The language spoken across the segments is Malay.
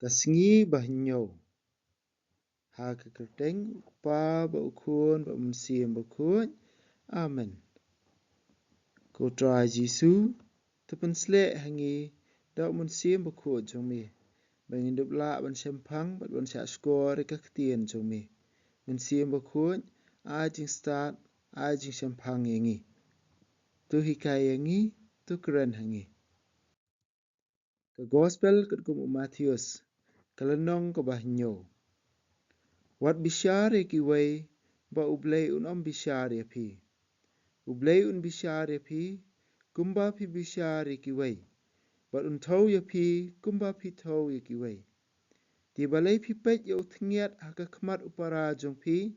Kasingi bahnyo. Ha kekerteng pa ba ukun ba msim bakun. Amen. Ko tra Jisu tepen slek hangi dak msim bakun jong mi. Bangin dup la ban sempang bat ban syak skor ka ketien jong mi. Msim bakun ajing start ajing sempang yangi. Tu hikai yangi tu keren hangi. Ke gospel ket kum Matius kalenong ke bahnyo. Wat bishare ki way ba ublay unom bishare pi. Ublay un bishare pi kumba pi bishare ki way. Bat un tau ya pi kumba pi tau ya ki way. Di balay pi pet ya utngiat haka kmat upara jong pi.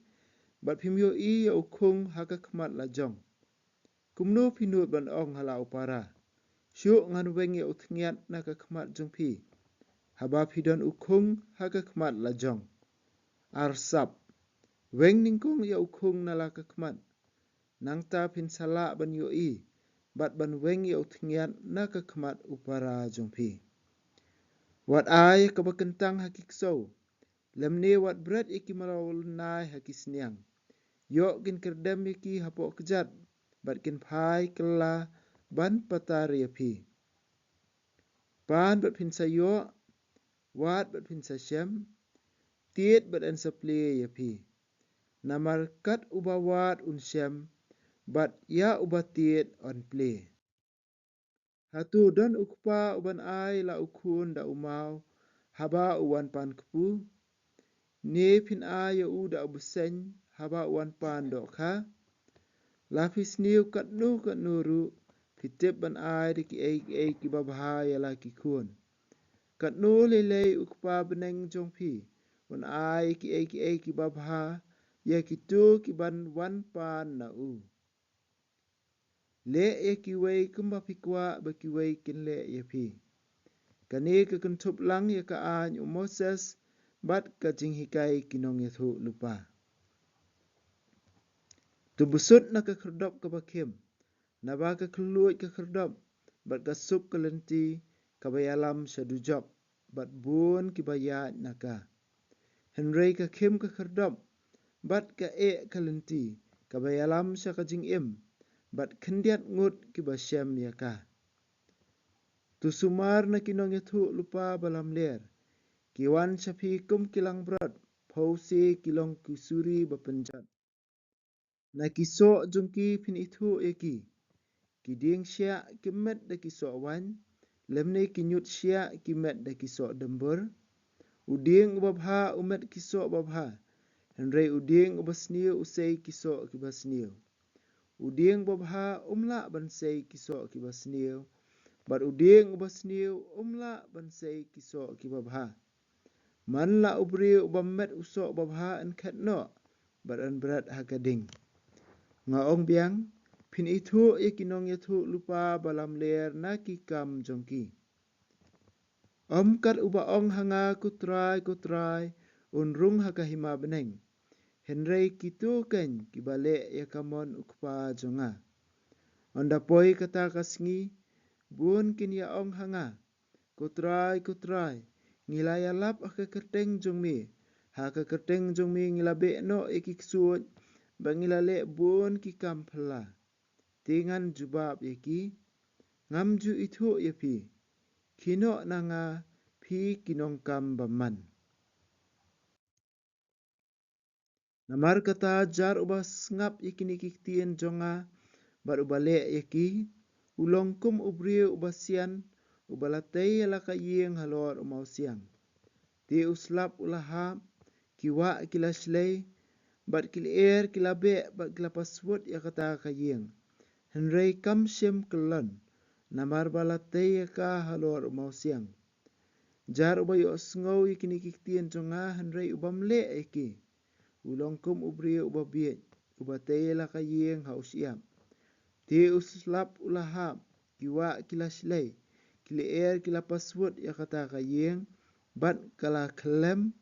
Bat pi myo i ya ukung haka kmat la jong. Kumno pi nut ban ong hala upara. Syuk ngan weng ya utngiat naka kmat jong pi. Haba pi don ukung haka kmat la jong. Arsap. Weng ningkong ya ukung nalaka kmat. Nang ta pin salak ban yo i. Bat ban weng ya utngiat naka kmat upara jong pi. Wat ay kabakentang hakik so. Lemne wat berat iki malawal nai hakis niang. Yok gin kerdem iki hapok kejat. Bat kin pai kela ban patar ya pi. Pan bat pin sayok. Wat bat pin sasyam. Tiet bat an sapli ya pi. Namar kat ubawat unsyam. Bat ya ubatiet on play. Hatu don ukpa uban ay la ukun da umau. Haba uwan pan kepu. Ne pin ay ya u da ubuseng. Haba uwan pan dok ha. Lapis niu kat nu ru. Pitip ban ay di ki ay ki babahaya la ki kun. Kat nu lelay ukpa beneng jong pi. Un ay ki ay ki babaha. Ya ki tu ki ban wan pan na u. Le ya ki way kumba pikwa ba ki way kin le ya pi. Kani ke kentup lang ya ka any Moses bat ka jing hikai kinong ya thu lupa. Tu busut na ka kerdop ka bakim. Na ba ka keluit ka kerdop bat ka sup ka lenti ka bayalam syadujok bat bun ki bayat na ka. Henry ka kim ka kerdop bat ka ka lenti ka bayalam sya ka jing im. Bat kendiat ngut ki basyam ya ka. Tu sumar na kinong ya thu lupa balam ler. Kiwan syapi kum kilang brot. Pausi kilong kusuri bapenjat. Na kisok jungki pin itu eki. Kiding syak kimet da kisok wan. Lemne kinyut syak kimet da kisok dembur. Uding ubabha umet kisok babha. Henry uding ubasniu usai kisok kibasniu. Uding babha umla bansai kisok kibasniu. Bat uding ubasniu umla bansai kisok kibabha. Man la ubri ubamet usok babha en kat no. Bat an berat hakading. Nga ong biang. Pin itu kinong ya thu lupa balam ler na ki kam jongki. Kat uba ong hanga kutrai. Unrung haka hima beneng. Henry kitu ken kibalik ya kamon ukpa jonga. Onda poi kata kasngi. Bun kin ya ong hanga. Kutrai. Ngilaya lap haka kerteng jongmi. Haka kerteng jongmi ngilabe no ikik suot. Bangilale bun ki kam pela. Tingan jubab yaki. Ngamju itu yapi. Kino nanga pi kinong kam baman. Namar kata jar ubas ngap yakini kiktien jonga. Bar ubale yaki. Ulongkum ubriu ubasian. Ubalatay alaka yeng halor umau siang. Ti uslap ulahap. Kiwa kilaslay. Bat kilir kilabe bat kilapaswut yakata kayeng. Henry kam syem kelon. Namar balatay yaka halor umau siang. Jar ubayo sengaw yakini kiktien jonga. Henry ubamle yaki. Ulongkum ubriu ubabiet. Ubatay alaka yeng haus iam. Ti uslap ulahap. Kiwa kilaslay. Kilir kilapaswut yakata kayeng. Bat kala kelem.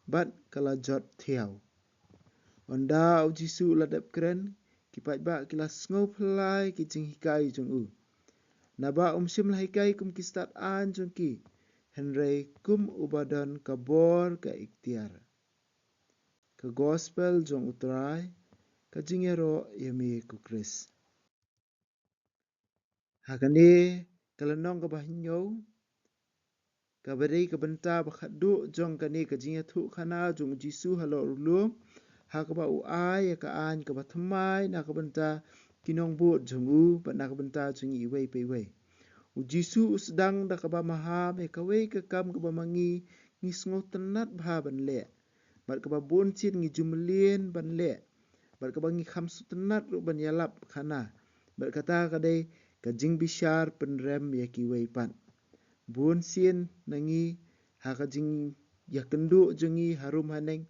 Bat kala jot thiaw. Onda au Jisu ladap keren. Kipat ba kilas ngau pelai kijing hikai jong u. Naba syim lah hikai kum kistat an jong ki. Henry kum ubadon kabor ka ikhtiar. Ka gospel jong utrai, ka jingero yami ku Chris. Hakane kalanong ka bahinyo, ka beri ka benta bakhadu jong kani ka jingatu khana jong Jisu halo ulum, hakaba uai ka an ka bathamai na ka benta kinong buat jong u bat na ka benta jong iwei pewei. Jisu sedang dah kaba maha me kawai ke kam kaba mangi ngi sngo tenat bha ban le. Bat kaba bon chin ngi jumlien ban le. Bat kaba ngi kham su tenat ru ban yalap khana. Bat kata kadai ka jing bishar pen rem ya ki wei pan. Bon chin nangi ha ka jing ya kendu jengi harum haneng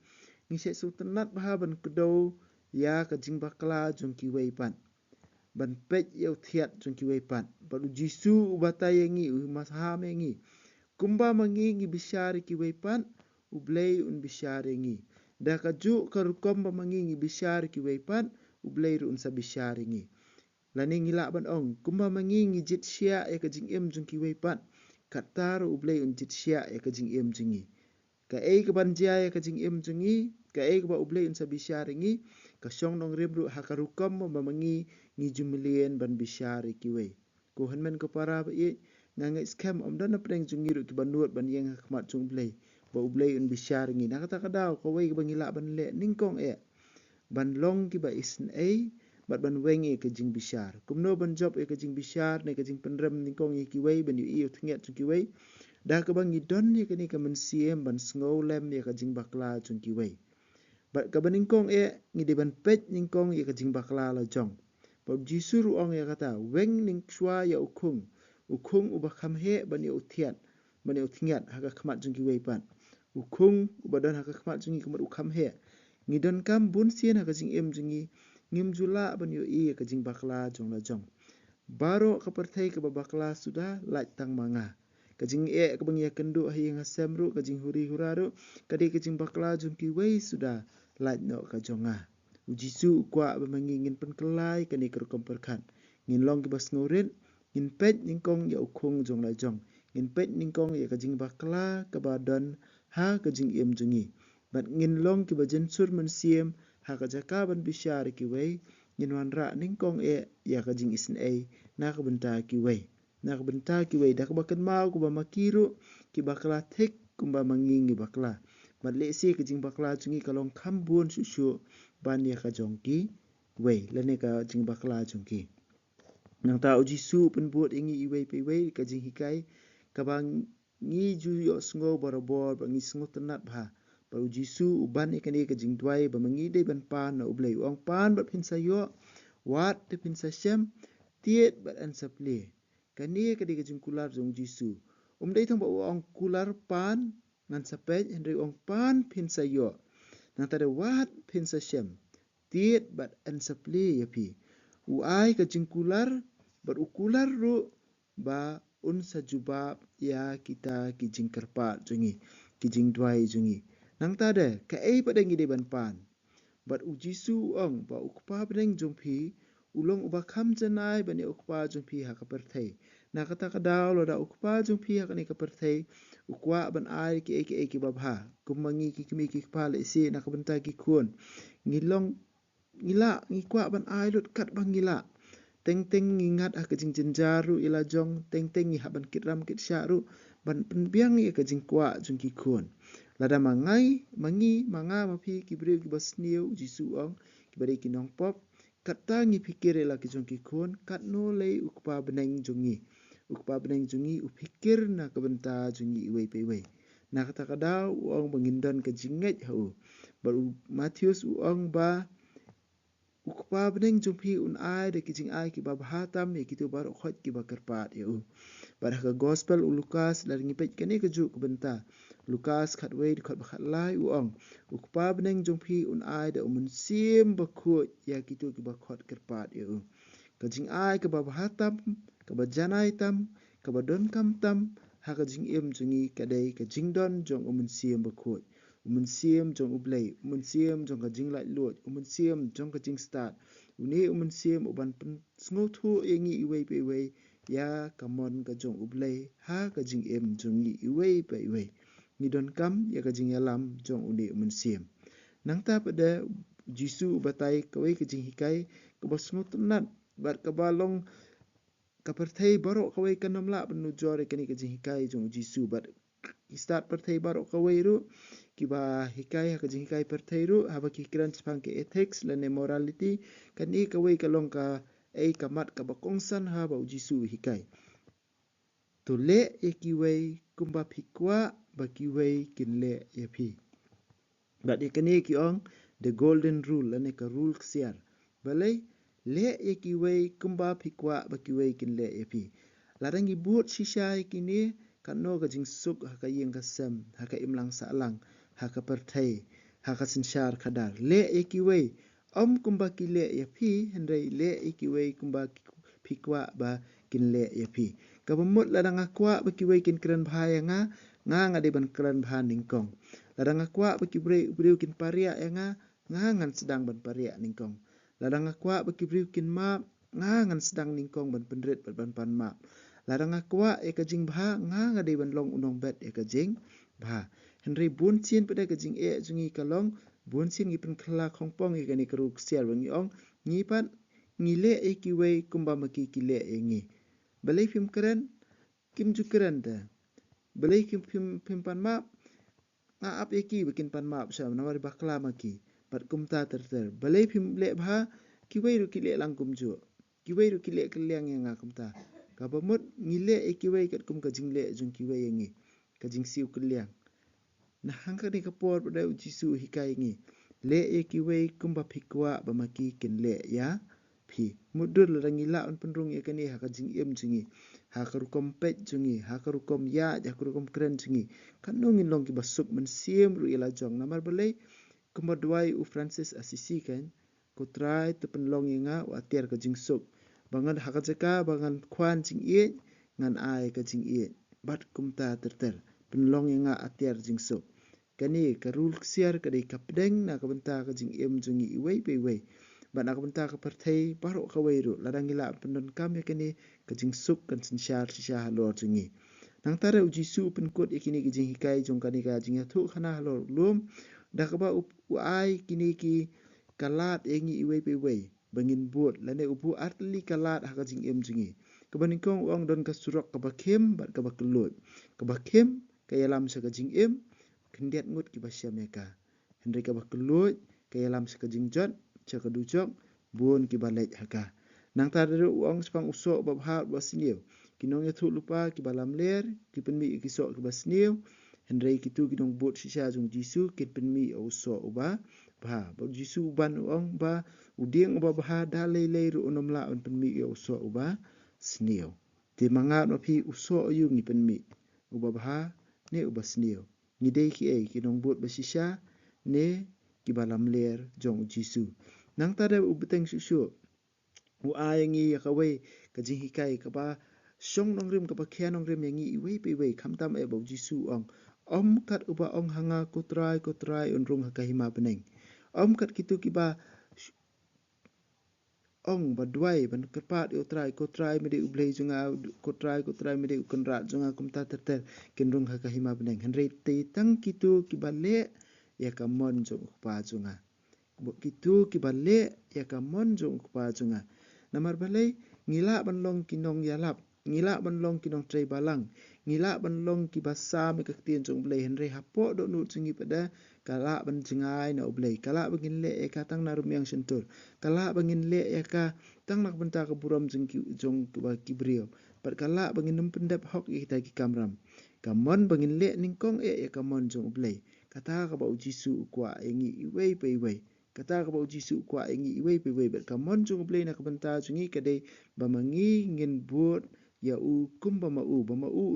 ngi se su tenat bha ban kedau ya ka jing bakla jong ki wei pan. Ban pej yau thiat jong ki wei pan. Baru Jisu ubata yengi umasaha mengi. Kumba mangi ngi bishari ki wei pan. Ublei un bishari ngi. Da kaju karukomba mangi ngi bishari ki wei pan. Ublei un sa bishari ngi. Lani ngila ban ong. Kumba mangi ngi jit syia ya ka jing im jong ki wei pan. Katar ublei un jit syia ya ka jing im jengi. Ka ei ka ban jia ya ka jing im jengi. Ka ei ka ba ublei un sa bishari ngi. Ka syong nong rimru hakarukom ba mangi ngi jumlien ban bishari ki wei. Ko hanmen ko para ba i ngangai scam om dan apreng jungi ru ki banuat ban yang khmat jung blei. Ba ublei un bishari ngi. Na kata kadau ko wei ka bangila ban le ningkong e. Ban long ki ba isn e bat ban weng e ka jing bishar. Kumno ban job e ka jing bishar ne ka jing penrem ningkong e ki wei ban yu i utnget jung ki wei. Da ka bangi don ye ka ni ka mensiem ban sngau lem ye ka jing bakla jung ki wei. Bat ka baningkong e ngi de ban pej ningkong ye ka jing bakla la jong. Bob Jisu ruang ya kata weng ning shwa ya ukung. Ukung uba kham he ban ya utiat. Ban ya utngiat haka khmat jung ki wei pan. Ukung uba don haka khmat jungi kemat ukham he. Ngi don kam bun sien haka jing im jungi. Ngim jula ban ya i ka jing bakla jong la jong. Baro ka perthai ka bakla sudah laj tang manga. Ka jing e ka bang ya kendu hi nga semru ka jing huri huraru. Kadi ka jing bakla jung ki wei sudah laj no ka jonga. Jisu kwa ba mangi ngin pen kelai kani kerkom perkhan. Ngin long ki bas ngorit, ngin pej ningkong ya ukung jong la jong. Ngin pej ningkong ya ka jing bakla ka ba don ha ka jing im jungi. Bat ngin long ki ba jensur mensiem ha ka jaka ban bishar ki wei. Ngin wan ra ningkong ya ka jing isn e na ka benta ki wei. Na ka benta ki wei da ka ba kan mau ku ba makiru ki bakla thik kumba mangi ngi bakla. Mat le si ka jing bakla jungi kalong khambun susu ban ya ka jongki wei lane ka jing bakla jongki. Nang ta Jisu pen buat ingi iwei pe wei ka jing hikai ka bang ngi ju yo sngo barabor ba ngi sngo tenat bha. Ba Jisu uban ikan ka jing dwai ba mangi de ban pan na ublei ong pan ba pin sa yo wat te pin sa shem tiet ba an saple. Kani ka de ka jing kular jong Jisu. Dei thong ba ong kular pan ngan sapej henry ong pan pin sa yo. Nang tada wat pin sa shem. Tiet bat an sapli ya pi. Uai ka jingkular bat ukular ru ba un sa jubab ya kita ki jingkerpat jungi. Ki jingdwai jungi. Nang tada ka ei pada ngi de ban pan. Bat u Jisu ong ba ukpa bedeng jung pi. Ulong uba kham janai bani ukpa jung pi ha ka perthai. Na kata kadau lo da ukpa jung pi ha ka ni ka perthai. Ukwa ban ai ki eki babha. Kumangi ki kimi ki kepala isi nak bentai ki kun. Ngilong ngila ngikwa ban ai lut kat bang ngila. Teng ngingat ha kejing jenjaru ila jong. Teng ngi ha ban kitram kit syaru. Ban penbiang ni ka jing kwa jung ki kun. Lada mangai mangi manga mapi ki beri ki basniu Jisu ong ki beri ki nong pop. Kata ngi pikir ila ki jung ki kun. Kat no lei ukpa beneng jungi. Ukpa beneng jungi upikir na kebenta jungi iwei pe iwei. Na kata kadau uang bangindon ke jinget hau. Baru Matius uang ba ukpa beneng jumpi un ai de kijing ai ki babhatam ya kitu baru khot ki bakerpat ya u. Pada ke gospel u Lukas dari ngipet kene keju ke benta. Lukas khat wei di khot bakhat lai uang. Ukpa beneng jumpi un ai de umun sim bakut ya kitu ki bakhot kerpat ya u. Kajing ai ke babhatam ke bajanai tam ke badon kam tam ha kajing im jungi kadai kajing don jong umun sim bakut. Umun sim jong ublei, umun sim jong kajing lai lut, umun sim jong kajing start. Uni umun sim uban pen sngotu yengi iwei pe iwei ya kamon ka jong ublay ha ka jing jong ngi iway pa iway. Ni don kam ya ka jing yalam jong uni umensiam. Nang ta pada Jisu batai kawai ka jing hikai ka basmut nat bat ka balong ka perthai barok kawai ka namla penu jore kani ka jing hikai jong Jisu bat start perthai barok kawai ru kiba hikai ha ka jing hikai perthai ru ha ba ki kran spang ke ethics lane morality kani kawai ka long ka kamat ka bakongsan ha ba Jisu hikai. To le ekiway kumba pikwa bakiway kinle yapi. Bat ikani kiong the golden rule ane ka rule ksiar. Balai le ekiway kumba pikwa bakiway kinle yapi. Larang ibut shisha ikini kano ka jingsuk haka yeng kasem haka imlang salang haka perthai haka sinsyar kadar. Le ekiway kumba kile yapi hendai le ekiway kumba pikwa ba kinle yapi. Kabamut ladang akwa bakiway kin kran bahaya nga de ban kran bahan ningkong. Ladang akwa bakibriu kin paria nga ngan sedang ban paria ningkong. Ladang akwa bakibriu kin ma ngan sedang ningkong ban pendret ban pan ma. Ladang akwa jing bah nga de ban long unong bet jing bah. Henry bun chin pada jing jungi kalong bun chin ngi pen khala khongpong ni keru ksiar bangi ong ngi pan ngile ekiway kumba maki kile ngi. Balai film keren kim ju keren da. Balai film pan map nga ap eki bikin pan map sa nawar bakla maki pat kumta terter. Balai film le bha kiwai ru kile lang kum ju. Kiwai ru kile keliang yang kumta. Kabamut ngile ekiwai kat kum ka jingle jung kiwai ngi. Ka jing siu keliang. Nah hangka ni kapor pada Jisu hikai ngi. Le ekiwai kumba pikwa bamaki kinle ya. Pi mudur ladang ila on pendrung ya kani haka jing jungi haka rukom pet jungi haka rukom ya haka rukom keren jungi kanungin long ki basuk mensiam ru ila jong namar balai kemadwai u Francis Assisi kan ko try to penlong inga wa tiar ka jing suk bangan haka jaka bangan kwan jing ie ngan ai ka jing ie bat kumta terter penlong inga atiar jing suk kani ka rul ksiar ka dei kapdeng na ka benta ka jing jungi iwei pe wei bat nak benta ka perthai barok kawai ru ladang ila pendon kam ya kini ka jing suk kan sinsyar sisha halor jungi nang tare Jisu penkut ikini ki jing hikai jong kani ka jing thu khana halor lum dak ba u ai kini ki kalat engi iwei pe wei bangin buat lane ubu artli kalat ha ka jing jungi kebanikong ong don ka surok ka bakhem bat ka bakelut ka bakhem ka yalam sa ka jing kendiat ngut ki basyam ka hendri ka bakelut ka yalam sa ka jing jot caka dujok buon ki balej haka nang tadaru uang sepang usok babha basniu kinong ya thu lupa ki balam ler ki penmi ki sok ki basniu hendrai kitu kinong bot sisa jung Jisu kin penmi usok uba ba Jisu ban uang ba uding uba bah dalai lei ru unomla on penmi usok uba sniu ti mangat no pi usok yu ni penmi uba bah ne uba sniu ni dei ki kinong bot basisa ne ki balam ler jong Jisu nang tada ubeteng susu u ayangi yakawai ka jing hikai ka ba song nong rim ka ba kya nong rim yangi iwei pe wei kamtam bo Jisu ong kat uba ong hanga kotrai unrung hakahima beneng kat kitu ki ba ong badwai ban kepat kotrai mede ublei junga kotrai mede ukonrat junga kumta terter kinrung hakahima beneng henry te tang kitu ki ba le ya ka mon jong pa junga kitu ki bale ya ka monjong pa junga namar balai ngila banlong kinong yalap ngila banlong kinong trei balang ngila banlong ki basa me ka tien jong blai henry hapo do nu jungi pada kala ban jingai na blai kala bangin le e ka tang narum yang sentur kala bangin le e ka tang nak benta ka buram jong ba kibrio pat kala bangin nem pendap hok i ta ki kamram kamon bangin le ningkong e ka monjong blai kata ka ba Jisu kwa engi iwei pe iwei kata ka ba Jisu kwa engi iwei pe wei bet kamon jong blai na kabenta jungi kade ba mangi ngin buat ya u kum ba ma u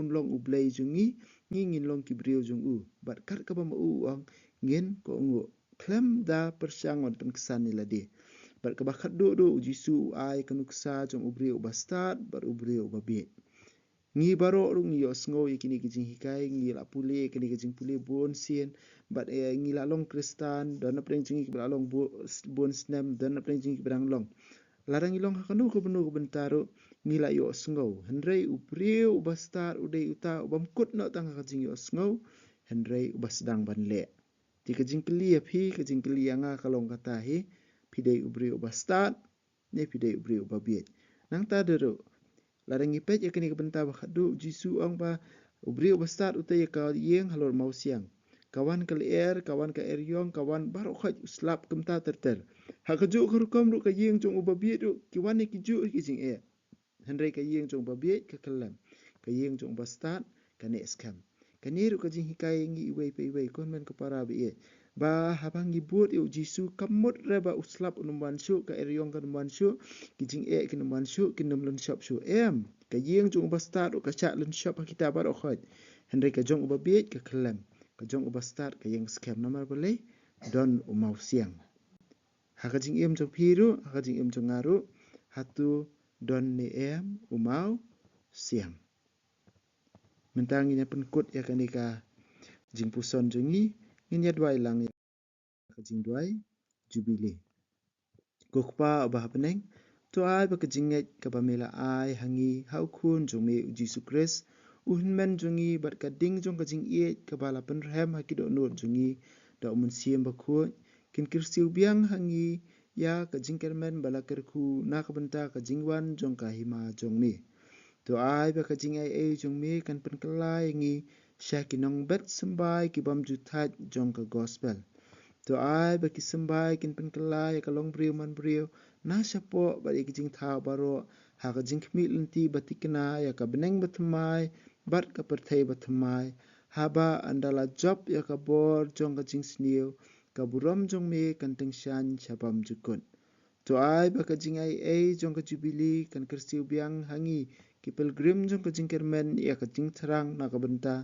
unlong u blai jungi ngin long kibrio jung u bat kat ka ba ma u ang ngin ko ngu klem da persyang on pen kesan ni lade bat ka ba khat do Jisu ai kanuksa jong ubrio ba start bat ubrio ba be ngi baro rung yo sngo ikini kijing hikai ngi la puli kini kijing puli bon sien but ngi la long kristan dan na preng jingi kibra long bon snem dan na preng jingi kibra long larang ilong hakanu ko benu ko bentaro ngila yo sngau henrei upriu ubastar udei uta ubamkut no tang kajing yo sngau henrei ubasdang banle ti kajing kli phi kajing kli anga kalong kata hi pidei ubriu ubastar ne pidei ubriu ubabiet nang ta deru larang ipet yakni kebenta bakhadu jisu ong ba ubriu ubastar utai ka yeng halor mau siang kawan ke kawan ke yong kawan barokhat uslap kemta terter hakaju kerukom ru ka yeng jong ubabiet ru kiwan ni kiju kijing henrei ka yeng jong babiet ka kelam ka yeng jong bastat ka ne skam kaniru ka jing hikai ngi iwei pe iwei kon men ka para bi ba habang ibut yu jisu kamut reba uslap unumban syu ka eryong ka numban syu kijing ki numban syu ki numlun shop syu ka yeng jong bastat ka cha lun shop kita baro khot henrei ka jong babiet ka kelam ka jong bastat ka yeng skam namar bele don umau siang hakajing jong phiru hakajing jong ngaru hatu don ni umau siang mentang nya penkut ya kanika jing puson jungi nya dwai lang ya jing dwai jubile kokpa ba peneng to ai ba kajing ka pamela ai hangi hau khun jungi jisu kris men jungi bat ka ding jong ka jing ka bala pen rem hakido not jungi da mun siem ba khu kin kirsiu biang hangi ya ka jing kermen bala kerku na ka benta ka jingwan jong ka hima jong mi to ai ba ka jing ai jong mi kan pen kelai ngi shakinong bet sembai ki bam juthat jong ka gospel to ai ba ki sembai kin pen kelai ka long briu man briu na sapo ba ki jing tha baro ha ka jing khmi lenti batikna ya ka beneng batmai bat ka perthai batmai haba andala job ya ka bor jong ka jing sniu ka buram jong me kan teng shan chapam jukun to ai ba ka jing ai jong ka jubili kan kersiu biang hangi ki pilgrim jong ka jing kermen ya ka jing thrang na ka benta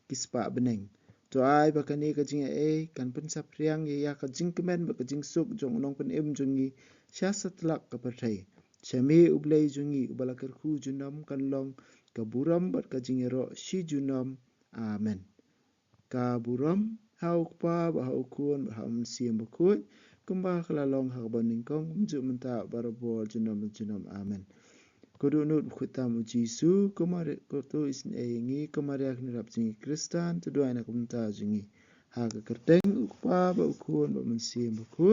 kispa beneng to ai ba ka ni ka jing ai kan pen sapriang ya ka jing kemen ba ka jing suk jong nong pen jungi sha satlak ka perthai chami ublei jungi ubala kerku junam kan long ka buram bat ka jing ro shi junam amen ka buram hau pa ba hau kun ba hau siem ba khu kumba khala long ha ba ning kong ju menta barabo junam amen kodu nut khuta mu jisu kumare ko to isin e ngi kumare ak ni rap jingi kristan tu do ana kumta jingi ha ka kerteng pa ba kun ba mun siem ba khu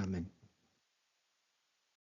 amen